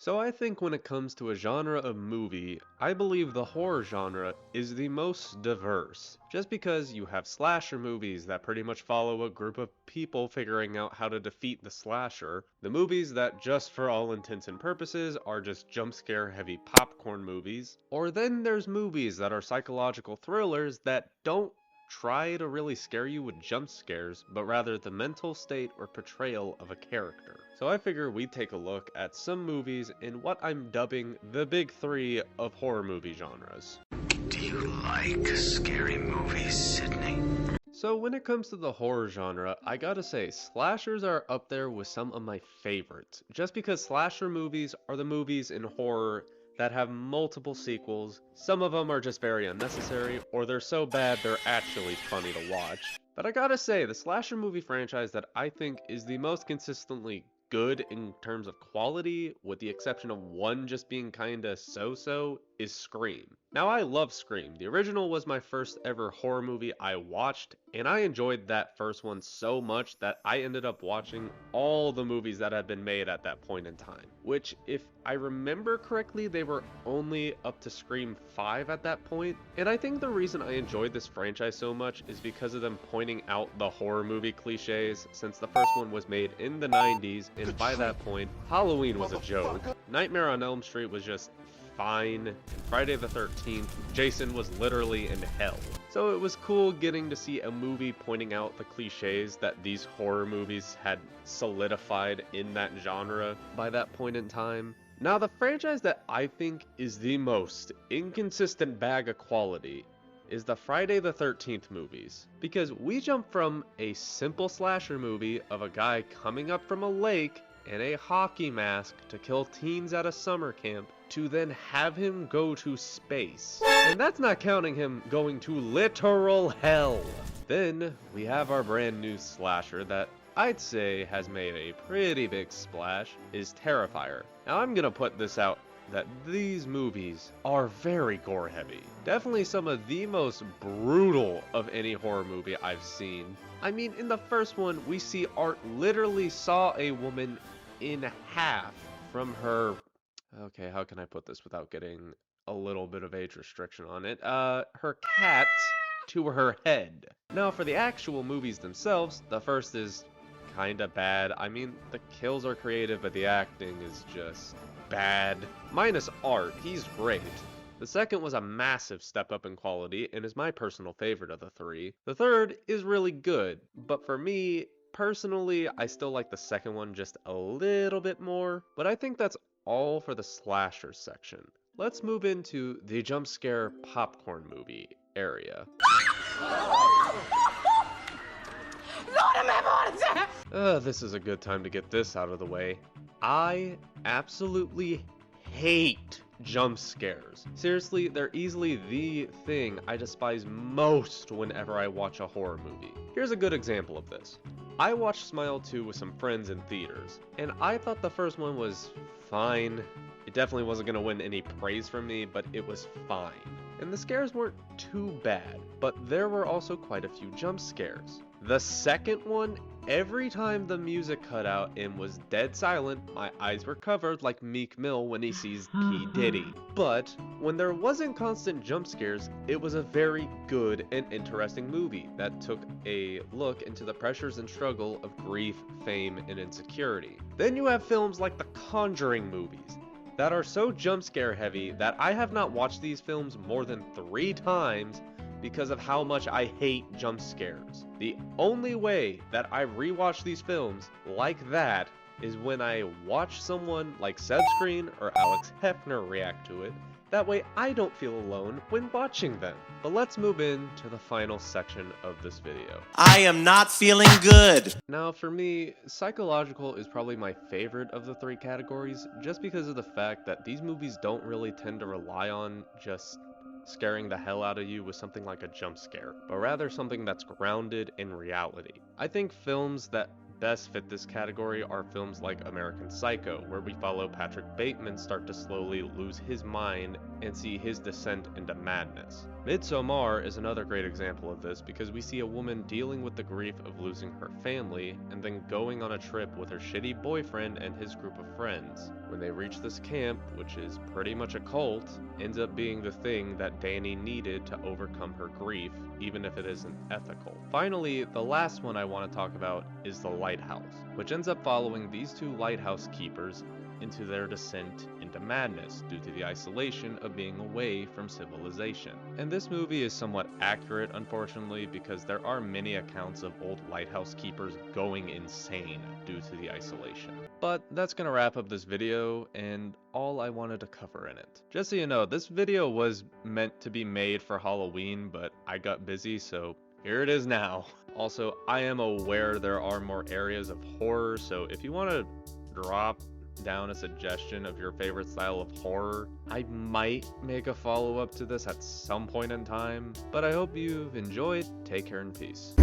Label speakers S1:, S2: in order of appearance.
S1: So I think when it comes to a genre of movie, I believe the horror genre is the most diverse. Just because you have slasher movies that pretty much follow a group of people figuring out how to defeat the slasher, the movies that just for all intents and purposes are just jump scare heavy popcorn movies, or then there's movies that are psychological thrillers that don't try to really scare you with jump scares, but rather the mental state or portrayal of a character. So I figure we'd take a look at some movies in what I'm dubbing the big three of horror movie genres.
S2: Do you like scary movies, Sydney?
S1: So when it comes to the horror genre, I gotta say, slashers are up there with some of my favorites, just because slasher movies are the movies in horror that have multiple sequels. Some of them are just very unnecessary, or they're so bad they're actually funny to watch. But I gotta say, the slasher movie franchise that I think is the most consistently good in terms of quality, with the exception of one just being kinda so-so, is Scream. Now I love Scream. The original was my first ever horror movie I watched, and I enjoyed that first one so much that I ended up watching all the movies that had been made at that point in time. Which, if I remember correctly, they were only up to Scream 5 at that point. And I think the reason I enjoyed this franchise so much is because of them pointing out the horror movie cliches, since the first one was made in the 90s, and by that point, Halloween was a joke. Nightmare on Elm Street was just fine, and Friday the 13th, Jason was literally in hell. So it was cool getting to see a movie pointing out the cliches that these horror movies had solidified in that genre by that point in time. Now the franchise that I think is the most inconsistent bag of quality is the Friday the 13th movies. Because we jump from a simple slasher movie of a guy coming up from a lake in a hockey mask to kill teens at a summer camp, to then have him go to space. And that's not counting him going to literal hell. Then we have our brand new slasher that I'd say has made a pretty big splash, is Terrifier. Now I'm gonna put this out that these movies are very gore heavy. Definitely some of the most brutal of any horror movie I've seen. I mean, in the first one, we see Art literally saw a woman in half from her... Okay, how can I put this without getting a little bit of age restriction on it? Her cat to her head. Now, for the actual movies themselves, the first is kinda bad. I mean, the kills are creative, but the acting is just bad. Minus Art, he's great. The second was a massive step up in quality and is my personal favorite of the three. The third is really good, but for me, personally, I still like the second one just a little bit more, but I think that's all for the slasher section. Let's move into the jump scare popcorn movie area. This is a good time to get this out of the way. I absolutely hate jump scares. Seriously, they're easily the thing I despise most whenever I watch a horror movie. Here's a good example of this. I watched Smile 2 with some friends in theaters, and I thought the first one was fine. It definitely wasn't going to win any praise from me, but it was fine. And the scares weren't too bad, but there were also quite a few jump scares. The second one, every time the music cut out and was dead silent, my eyes were covered like Meek Mill when he sees P. Diddy. But when there wasn't constant jump scares, it was a very good and interesting movie that took a look into the pressures and struggle of grief, fame, and insecurity. Then you have films like the Conjuring movies that are so jump scare heavy that I have not watched these films more than 3 times because of how much I hate jump scares. The only way that I rewatch these films like that is when I watch someone like Seth Screen or Alex Hefner react to it. That way I don't feel alone when watching them. But let's move into the final section of this video.
S2: I am not feeling good.
S1: Now for me, psychological is probably my favorite of the 3 categories, just because of the fact that these movies don't really tend to rely on just scaring the hell out of you with something like a jump scare, but rather something that's grounded in reality. I think films that best fit this category are films like American Psycho, where we follow Patrick Bateman start to slowly lose his mind and see his descent into madness. Midsommar is another great example of this because we see a woman dealing with the grief of losing her family and then going on a trip with her shitty boyfriend and his group of friends. When they reach this camp, which is pretty much a cult, ends up being the thing that Danny needed to overcome her grief, even if it isn't ethical. Finally, the last one I want to talk about is the lighthouse, which ends up following these two lighthouse keepers into their descent into madness due to the isolation of being away from civilization. And this movie is somewhat accurate, unfortunately, because there are many accounts of old lighthouse keepers going insane due to the isolation. But that's gonna wrap up this video and all I wanted to cover in it. Just so you know, this video was meant to be made for Halloween, but I got busy, so here it is now. Also, I am aware there are more areas of horror, so if you want to drop down a suggestion of your favorite style of horror, I might make a follow-up to this at some point in time, but I hope you've enjoyed. Take care and peace.